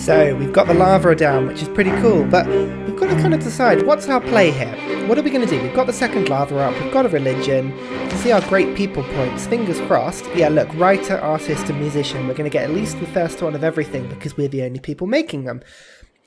So we've got the Lavra down, which is pretty cool, but we've got to kind of decide what's our play here. What are we going to do? We've got the second Lavra up, we've got a religion, see our great people points, fingers crossed. Yeah, look, writer, artist and musician, we're going to get at least the first one of everything because we're the only people making them,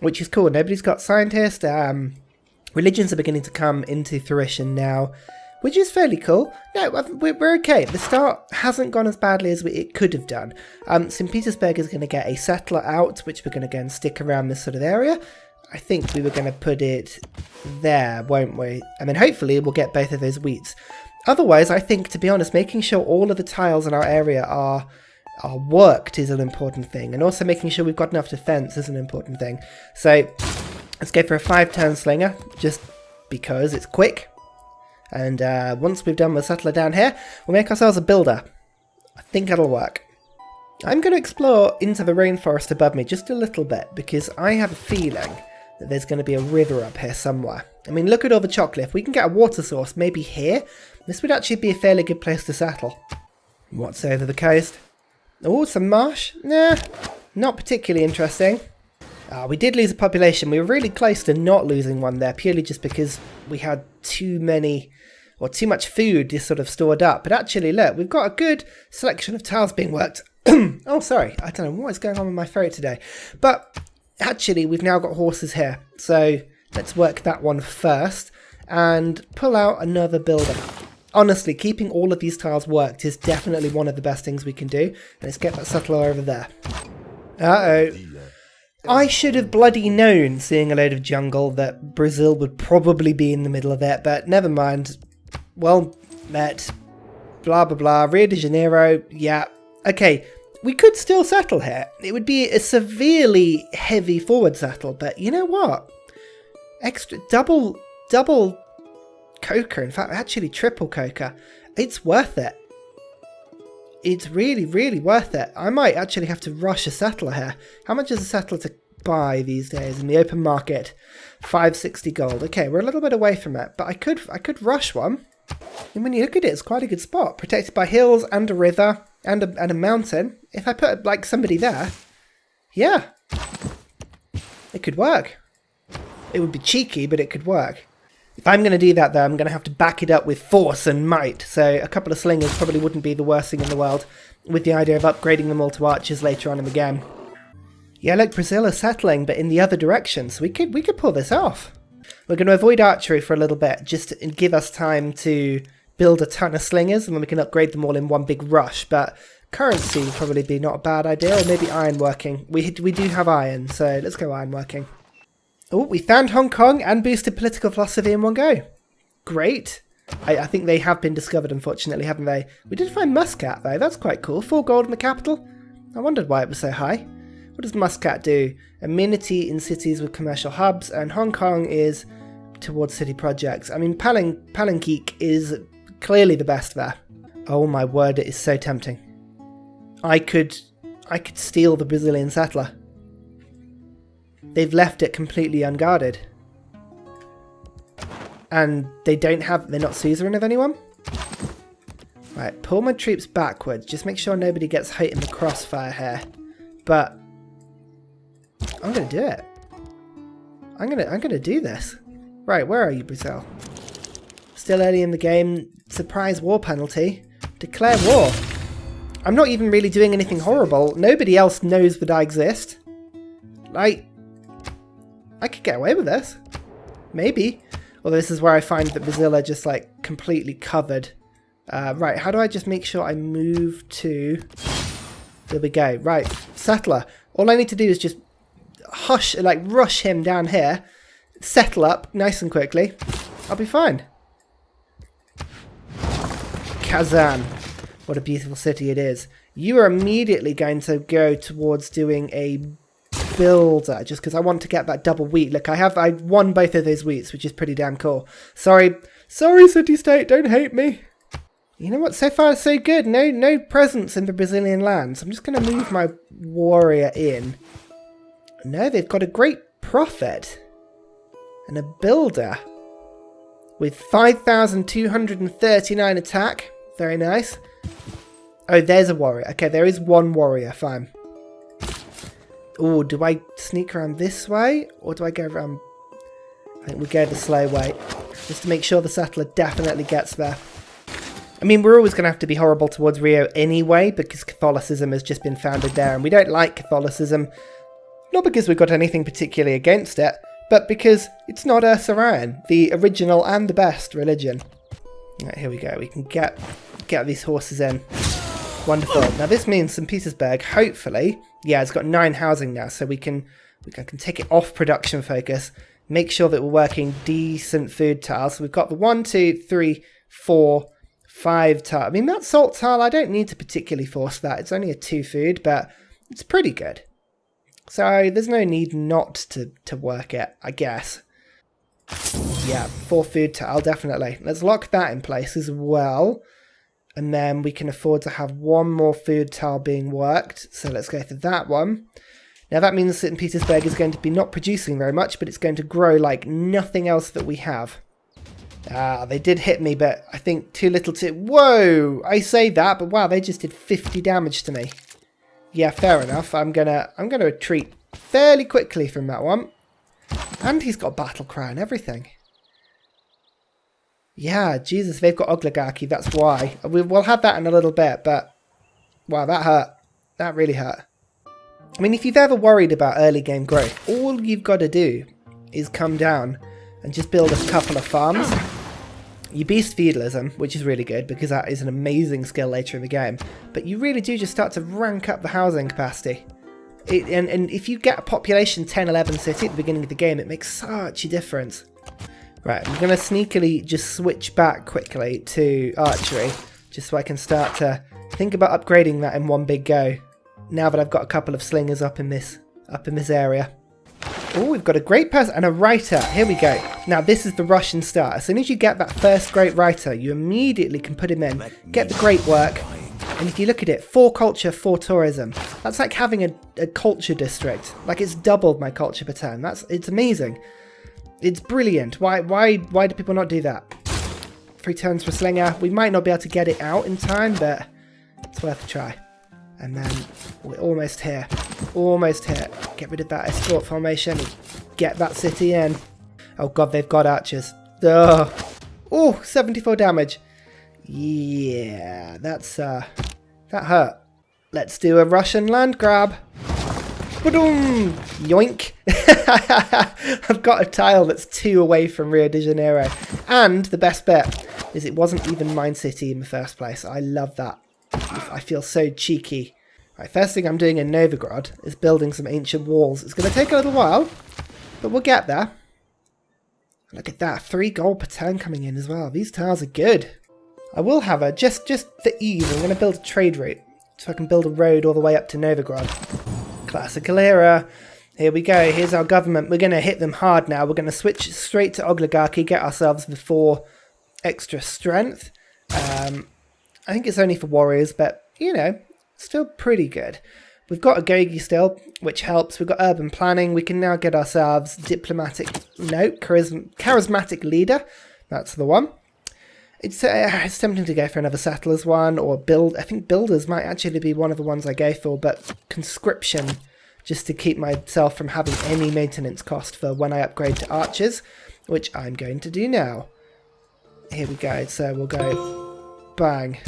which is cool. Nobody's got scientist, religions are beginning to come into fruition now, which is fairly cool. No, we're okay. The start hasn't gone as badly as it could have done. St. Petersburg is going to get a settler out, which we're going to go and stick around this sort of area. I think we were going to put it there, won't we? And then hopefully we'll get both of those wheats. Otherwise, I think, to be honest, making sure all of the tiles in our area are worked is an important thing. And also making sure we've got enough defense is an important thing. So let's go for a 5-turn slinger, just because it's quick. And once we've done the settler down here, we'll make ourselves a builder. I think that'll work. I'm going to explore into the rainforest above me just a little bit, because I have a feeling that there's going to be a river up here somewhere. I mean, look at all the chocolate. If we can get a water source, maybe here, this would actually be a fairly good place to settle. What's over the coast? Oh, some marsh? Nah, not particularly interesting. We did lose a population. We were really close to not losing one there, purely just because we had too much food just sort of stored up. But actually, look, we've got a good selection of tiles being worked. Oh, sorry, I don't know what is going on with my throat today. But actually, we've now got horses here. So let's work that one first and pull out another builder. Honestly, keeping all of these tiles worked is definitely one of the best things we can do. And let's get that settler over there. Uh-oh. I should have bloody known, seeing a load of jungle, that Brazil would probably be in the middle of it, but never mind. Well met. Blah, blah, blah. Rio de Janeiro. Yeah. Okay. We could still settle here. It would be a severely heavy forward settle, but you know what? Double coca. In fact, actually triple coca. It's worth it. It's really, really worth it. I might actually have to rush a settler here. How much is a settler to buy these days in the open market? 560 gold. Okay, we're a little bit away from it, but I could rush one. And when you look at it, it's quite a good spot. Protected by hills and a river and a mountain. If I put like somebody there, yeah, it could work. It would be cheeky, but it could work. If I'm going to do that, though, I'm going to have to back it up with force and might, so a couple of slingers probably wouldn't be the worst thing in the world, with the idea of upgrading them all to archers later on in the game. Yeah, look, Brazil is settling, but in the other direction, so we could pull this off. We're going to avoid archery for a little bit, just to give us time to build a ton of slingers, and then we can upgrade them all in one big rush, but currency would probably be not a bad idea, or maybe ironworking. We do have iron, so let's go ironworking. Oh, we found Hong Kong and boosted political philosophy in one go. Great. I think they have been discovered, unfortunately, haven't they? We did find Muscat, though. That's quite cool. 4 gold in the capital. I wondered why it was so high. What does Muscat do? Amenity in cities with commercial hubs, and Hong Kong is towards city projects. I mean, Palanquete is clearly the best there. Oh my word, it is so tempting. I could steal the Brazilian settler. They've left it completely unguarded. And they're not suzerain of anyone? Right, pull my troops backwards. Just make sure nobody gets hit in the crossfire here. But I'm going to do it. I'm going to do this. Right, where are you, Brazil? Still early in the game. Surprise war penalty. Declare war. I'm not even really doing anything horrible. Nobody else knows that I exist. Like, I could get away with this. Maybe. Although this is where I find that Brazil are just like completely covered. Right, how do I just make sure I move to... There we go. Right, settler. All I need to do is just rush him down here. Settle up nice and quickly. I'll be fine. Kazan. What a beautiful city it is. You are immediately going to go towards doing a builder, just because I want to get that double wheat. Look, I won both of those wheats, which is pretty damn cool. Sorry, city-state, don't hate me. You know what, so far so good. No presence in the Brazilian lands. I'm just going to move my warrior in. No, they've got a great prophet and a builder with 5,239 attack. Very nice. Oh, there's a warrior. Okay, there is one warrior. Fine. Oh, do I sneak around this way? Or do I go around... I think we go the slow way. Just to make sure the settler definitely gets there. I mean, we're always going to have to be horrible towards Rio anyway, because Catholicism has just been founded there, and we don't like Catholicism. Not because we've got anything particularly against it, but because it's not Ursa, the original and the best religion. Right, here we go. We can get these horses in. Wonderful. Now this means St. Petersburg, hopefully, yeah, it's got 9 housing now, so we can take it off production focus, make sure that we're working decent food tiles. So we've got the 1, 2, 3, 4, 5 tile. I mean, that salt tile, I don't need to particularly force that. It's only a 2 food, but it's pretty good. So there's no need not to work it, I guess. Yeah, 4 food tile, definitely. Let's lock that in place as well. And then we can afford to have 1 more food tile being worked. So let's go for that one. Now that means St. Petersburg is going to be not producing very much, but it's going to grow like nothing else that we have. Ah, they did hit me, but I think too little too... Whoa! I say that, but wow, they just did 50 damage to me. Yeah, fair enough. I'm gonna retreat fairly quickly from that one. And he's got battle cry and everything. Yeah, Jesus, they've got oligarchy, that's why. We'll have that in a little bit, but... Wow, that hurt. That really hurt. I mean, if you've ever worried about early game growth, all you've got to do is come down and just build a couple of farms. You beast feudalism, which is really good, because that is an amazing skill later in the game. But you really do just start to rank up the housing capacity. And if you get a population 10, 11 city at the beginning of the game, it makes such a difference. Right, I'm going to sneakily just switch back quickly to archery, just so I can start to think about upgrading that in one big go. Now that I've got a couple of slingers up in this area. Oh, we've got a great person and a writer. Here we go. Now this is the Russian start. As soon as you get that first great writer, you immediately can put him in, get the great work. And if you look at it, 4 culture, 4 tourism. That's like having a culture district. Like it's doubled my culture per turn. It's amazing. It's brilliant. Why do people not do that? 3 turns for Slinger. We might not be able to get it out in time, but it's worth a try. And then we're almost here. Almost here. Get rid of that escort formation. Get that city in. Oh god, they've got archers. Ugh. Oh, 74 damage. Yeah, that hurt. Let's do a Russian land grab. Ba-doom! Yoink! I've got a tile that's 2 away from Rio de Janeiro. And the best bit is it wasn't even mine city in the first place. I love that. I feel so cheeky. Right, first thing I'm doing in Novigrad is building some ancient walls. It's going to take a little while, but we'll get there. Look at that, 3 gold per turn coming in as well. These tiles are good. I will have a, just for ease, I'm going to build a trade route. So I can build a road all the way up to Novigrad. Classical era. Here we go, here's our government. We're going to hit them hard now. We're going to switch straight to oligarchy, get ourselves the 4 extra strength. I think it's only for warriors, but, you know, still pretty good. We've got Agogi still, which helps. We've got urban planning. We can now get ourselves charismatic leader. That's the one. It's tempting to go for another settlers one, or build. I think builders might actually be one of the ones I go for, but conscription, just to keep myself from having any maintenance cost for when I upgrade to archers, which I'm going to do now. Here we go. So we'll go bang,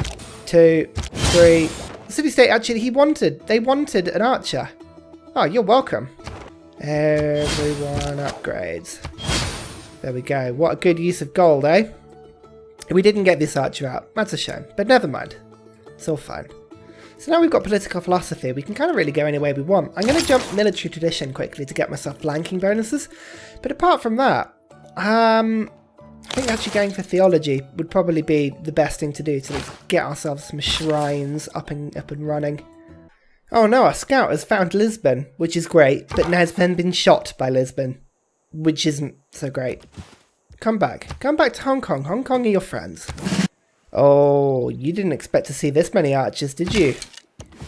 2, 3. City-state, actually, they wanted an archer. Oh, you're welcome. Everyone upgrades. There we go. What a good use of gold, eh? We didn't get this archer out. That's a shame, but never mind. It's all fine. So now we've got political philosophy. We can kind of really go any way we want. I'm going to jump military tradition quickly to get myself flanking bonuses. But apart from that, I think actually going for theology would probably be the best thing to do to get ourselves some shrines up and running. Oh no, our scout has found Lisbon, which is great, but has then been shot by Lisbon, which isn't so great. Come back to Hong Kong. Hong Kong are your friends. Oh, you didn't expect to see this many archers, did you?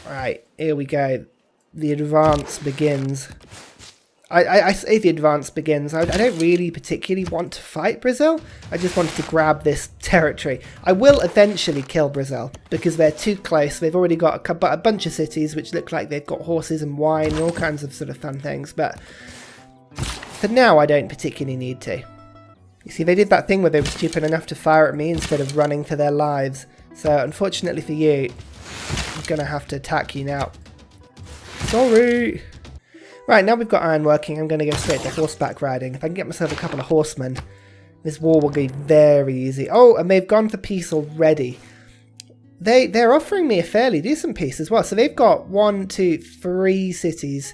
Right, here we go. The advance begins. I say the advance begins. I don't really particularly want to fight Brazil. I just wanted to grab this territory. I will eventually kill Brazil because they're too close. They've already got a bunch of cities which look like they've got horses and wine and all kinds of sort of fun things. But for now, I don't particularly need to. You see, they did that thing where they were stupid enough to fire at me instead of running for their lives. So unfortunately for you, I'm going to have to attack you now. Sorry. Right, now we've got iron working, I'm going to go straight to horseback riding. If I can get myself a couple of horsemen, this war will be very easy. Oh, and they've gone for peace already. They're offering me a fairly decent peace as well. So they've got 1, 2, 3 cities.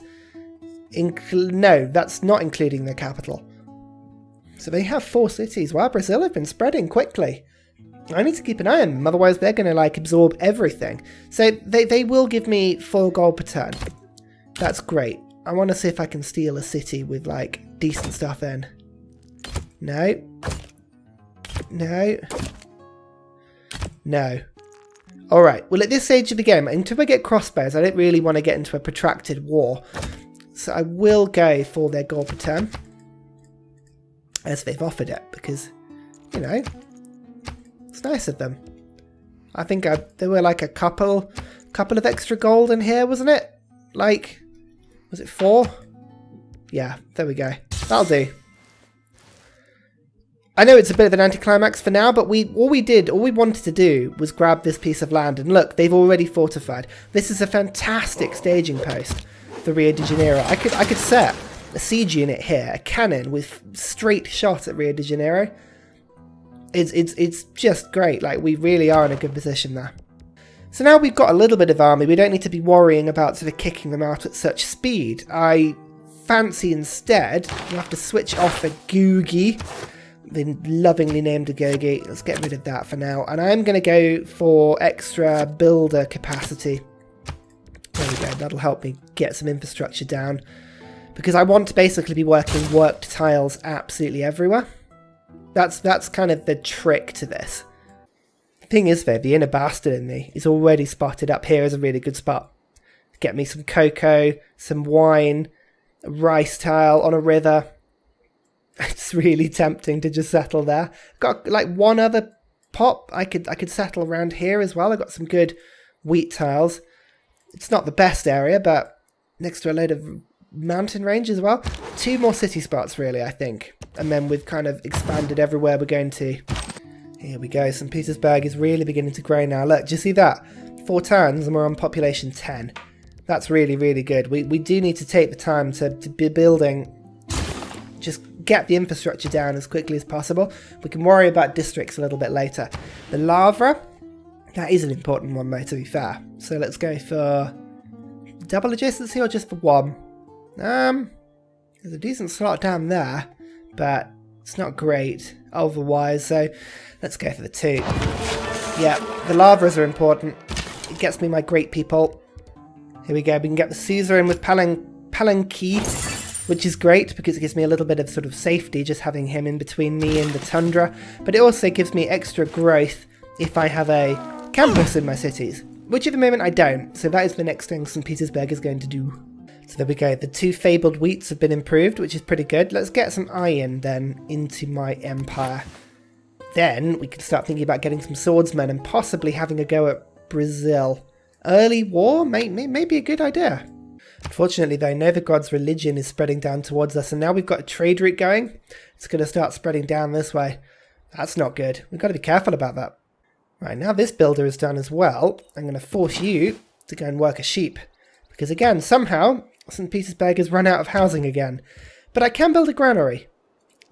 No, that's not including their capital. So they have 4 cities. Wow, Brazil have been spreading quickly. I need to keep an eye on them, otherwise they're going to like absorb everything. So they will give me 4 gold per turn. That's great. I want to see if I can steal a city with, like, decent stuff in. No. No. No. Alright, well at this stage of the game, until I get crossbows, I don't really want to get into a protracted war. So I will go for their gold per turn. As they've offered it, because, you know, it's nice of them. I think there were like a couple of extra gold in here, wasn't it? Like... Was it 4? Yeah, there we go. That'll do. I know it's a bit of an anticlimax for now, but all we wanted to do was grab this piece of land. And look, they've already fortified. This is a fantastic staging post for Rio de Janeiro. I could set a siege unit here, a cannon with straight shot at Rio de Janeiro. It's just great. Like, we really are in a good position there. So now we've got a little bit of army, we don't need to be worrying about sort of kicking them out at such speed. I fancy instead, we'll have to switch off a Googie, the lovingly named a Gogi. Let's get rid of that for now. And I'm going to go for extra builder capacity. There we go, that'll help me get some infrastructure down. Because I want to basically be working worked tiles absolutely everywhere. That's kind of the trick to this. Thing is though, the inner bastard in me is already spotted up here as a really good spot. Get me some cocoa, some wine, a rice tile on a river. It's really tempting to just settle there. Got like one other pop I could settle around here as well. I've got some good wheat tiles. It's not the best area, but next to a load of mountain range as well. 2 more city spots really, I think. And then we've kind of expanded everywhere we're going to. Here we go, St. Petersburg is really beginning to grow now. Look, do you see that? 4 turns and we're on population 10. That's really, really good. We do need to take the time to be building, just get the infrastructure down as quickly as possible. We can worry about districts a little bit later. The Lavra, that is an important one though, to be fair. So let's go for double adjacency or just for 1? There's a decent slot down there, but it's not great otherwise, so let's go for the 2. Yeah, the Lavras are important. It gets me my great people. Here we go, we can get the Caesar in with Palanqui, which is great because it gives me a little bit of sort of safety just having him in between me and the tundra, but it also gives me extra growth if I have a campus in my cities, which at the moment I don't, so that is the next thing St. Petersburg is going to do. So there we go, the 2 fabled wheats have been improved, which is pretty good. Let's get some iron then into my empire. Then we can start thinking about getting some swordsmen and possibly having a go at Brazil. Early war may be a good idea. Unfortunately though, Novigrod's religion is spreading down towards us, and now we've got a trade route going. It's going to start spreading down this way. That's not good. We've got to be careful about that. Right, now this builder is done as well. I'm going to force you to go and work a sheep. Because again, somehow, St. Petersburg has run out of housing again. But I can build a granary.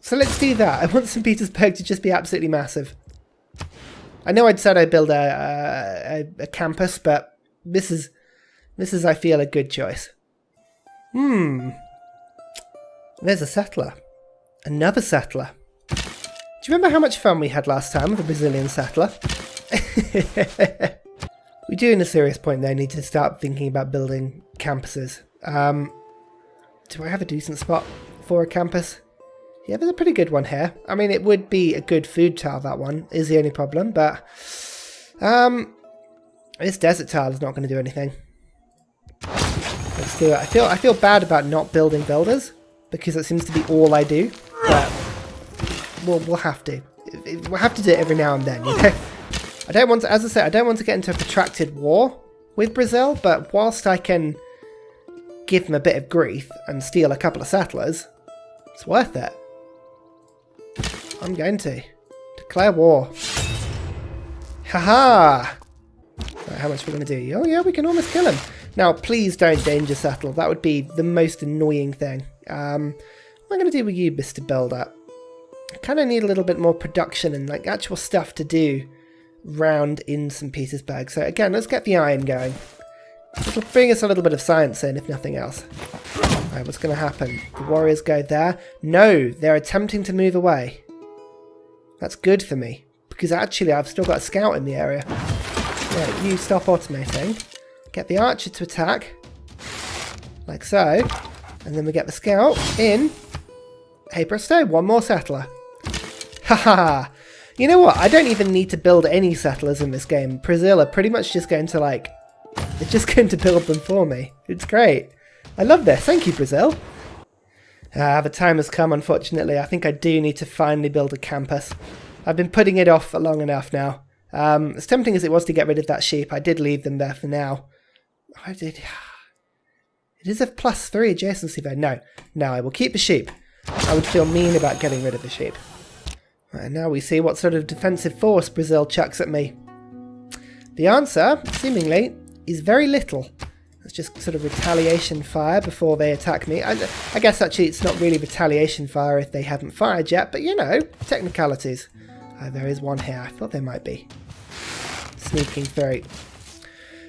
So let's do that. I want St. Petersburg to just be absolutely massive. I know I'd said I'd build a campus, but this is, I feel, a good choice. There's a settler. Another settler. Do you remember how much fun we had last time with a Brazilian settler? We do, in a serious point, though, need to start thinking about building campuses. Do I have a decent spot for a campus? Yeah, there's a pretty good one here. I mean, it would be a good food tile, that one, is the only problem, but this desert tile is not going to do anything. Let's do it. I feel bad about not building builders, because it seems to be all I do. But we'll have to. We'll have to do it every now and then, you know. I don't want to, as I said, I don't want to get into a protracted war with Brazil, but whilst I can give them a bit of grief and steal a couple of settlers, it's worth it. I'm going to declare war. Haha! Right, how much are we going to do? Oh yeah, we can almost kill him. Now, please don't danger settle. That would be the most annoying thing. What am I going to do with you, Mr. Builder? I kind of need a little bit more production and like actual stuff to do round in St. Petersburg. So again, let's get the iron going. It'll bring us a little bit of science in, if nothing else. Alright, what's going to happen? The warriors go there. No, they're attempting to move away. That's good for me, because actually I've still got a scout in the area. Right, you stop automating. Get the archer to attack. Like so. And then we get the scout in. Hey presto, one more settler. Haha! You know what? I don't even need to build any settlers in this game. Brazil are pretty much just going to like... They're just going to build them for me. It's great. I love this. Thank you, Brazil. The time has come, unfortunately. I think I do need to finally build a campus. I've been putting it off for long enough now. As tempting as it was to get rid of that sheep, I did leave them there for now. I did... It is a +3 adjacency there. No, I will keep the sheep. I would feel mean about getting rid of the sheep. Right, now we see what sort of defensive force Brazil chucks at me. The answer, seemingly, is very little. It's just sort of retaliation fire before they attack me. I guess actually it's not really retaliation fire if they haven't fired yet, but you know, technicalities. There is one here. I thought there might be. Sneaking through.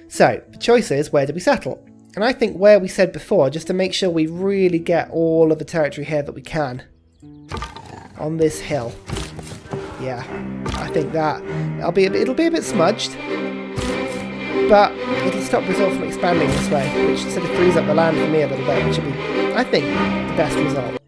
So, the choice is, where do we settle? And I think where we said before, just to make sure we really get all of the territory here that we can. On this hill. Yeah, I think that it'll be a bit smudged, but it'll stop Brazil from expanding this way, which sort of frees up the land for me a little bit, which will be, I think, the best result.